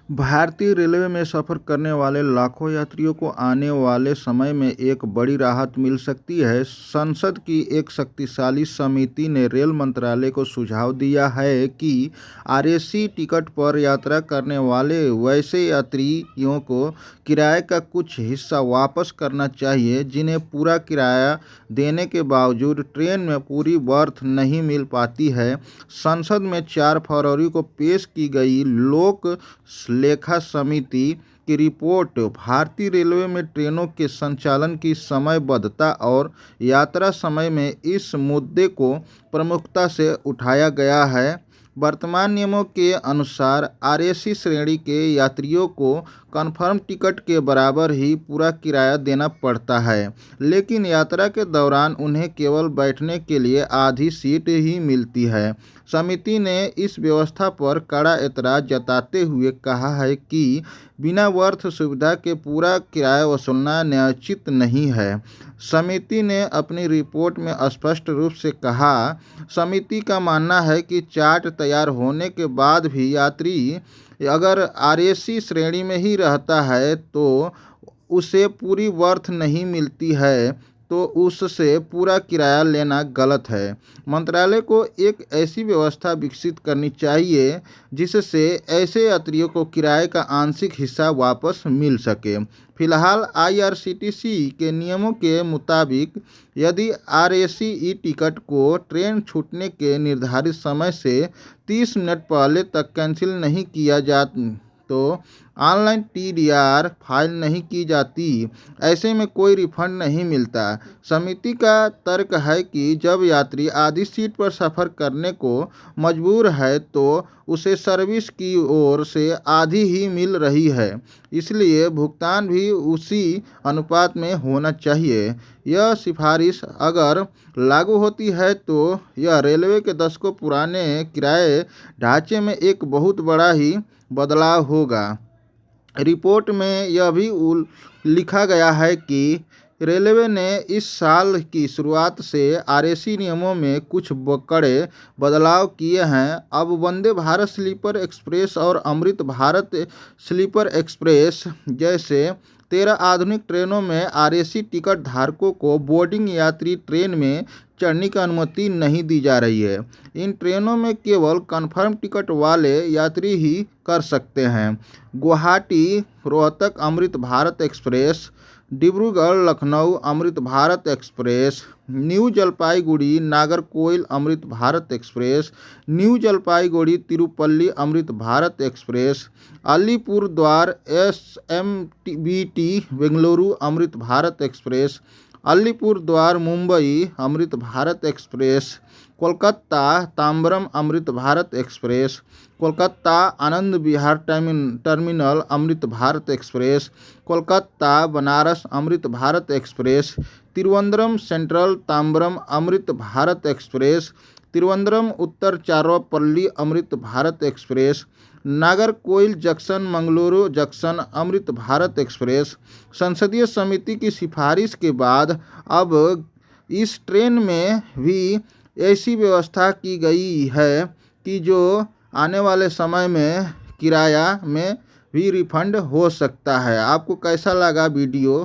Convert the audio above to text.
भारतीय रेलवे में सफ़र करने वाले लाखों यात्रियों को आने वाले समय में एक बड़ी राहत मिल सकती है। संसद की एक शक्तिशाली समिति ने रेल मंत्रालय को सुझाव दिया है कि आरएसी टिकट पर यात्रा करने वाले वैसे यात्रियों को किराए का कुछ हिस्सा वापस करना चाहिए जिन्हें पूरा किराया देने के बावजूद ट्रेन में पूरी बर्थ नहीं मिल पाती है। संसद में 4 फरवरी को पेश की गई लोक लेखा समिति की रिपोर्ट भारतीय रेलवे में ट्रेनों के संचालन की समयबद्धता और यात्रा समय में इस मुद्दे को प्रमुखता से उठाया गया है। वर्तमान नियमों के अनुसार आरएसी श्रेणी के यात्रियों को कन्फर्म टिकट के बराबर ही पूरा किराया देना पड़ता है, लेकिन यात्रा के दौरान उन्हें केवल बैठने के लिए आधी सीट ही मिलती है। समिति ने इस व्यवस्था पर कड़ा एतराज़ जताते हुए कहा है कि बिना बर्थ सुविधा के पूरा किराया वसूलना न्यायोचित नहीं है। समिति ने अपनी रिपोर्ट में स्पष्ट रूप से कहा, समिति का मानना है कि चार्ट तैयार होने के बाद भी यात्री अगर आरएसी श्रेणी में ही रहता है तो उसे पूरी बर्थ नहीं मिलती है तो उससे पूरा किराया लेना गलत है। मंत्रालय को एक ऐसी व्यवस्था विकसित करनी चाहिए जिससे ऐसे यात्रियों को किराए का आंशिक हिस्सा वापस मिल सके। फिलहाल आईआरसीटीसी के नियमों के मुताबिक यदि आरएसी ई टिकट को ट्रेन छूटने के निर्धारित समय से 30 मिनट पहले तक कैंसिल नहीं किया जाता तो ऑनलाइन टीडीआर फाइल नहीं की जाती, ऐसे में कोई रिफंड नहीं मिलता। समिति का तर्क है कि जब यात्री आधी सीट पर सफ़र करने को मजबूर है तो उसे सर्विस की ओर से आधी ही मिल रही है, इसलिए भुगतान भी उसी अनुपात में होना चाहिए। यह सिफारिश अगर लागू होती है तो यह रेलवे के दशकों पुराने किराए ढांचे में एक बहुत बड़ा ही बदलाव होगा। रिपोर्ट में यह भी लिखा गया है कि रेलवे ने इस साल की शुरुआत से आरएसी नियमों में कुछ कड़े बदलाव किए हैं। अब वंदे भारत स्लीपर एक्सप्रेस और अमृत भारत स्लीपर एक्सप्रेस जैसे 13 आधुनिक ट्रेनों में आरएसी टिकट धारकों को बोर्डिंग यात्री ट्रेन में चढ़ने की अनुमति नहीं दी जा रही है। इन ट्रेनों में केवल कन्फर्म टिकट वाले यात्री ही कर सकते हैं। Guwahati Rohtak Amrit Bharat express, Dibrugarh Lucknow Amrit Bharat express, new Jalpaiguri Nagercoil Amrit Bharat express, new Jalpaiguri Tirupalli Amrit Bharat express, Alipurduar SMVT Bengaluru Amrit Bharat express, Alipurduar Mumbai Amrit Bharat express, Kolkata Tambaram Amrit Bharat express, Kolkata Anand Vihar terminal Amrit Bharat express, Kolkata Banaras Amrit Bharat express, Thiruvananthapuram central Tambaram Amrit Bharat express, Thiruvananthapuram Uttar Charlapalli Amrit Bharat express, Nagercoil junction Mangaluru junction अमृत भारत एक्सप्रेस। संसदीय समिति की सिफारिश के बाद अब इस ट्रेन में भी ऐसी व्यवस्था की गई है कि जो आने वाले समय में किराया में भी रिफंड हो सकता है। आपको कैसा लगा वीडियो?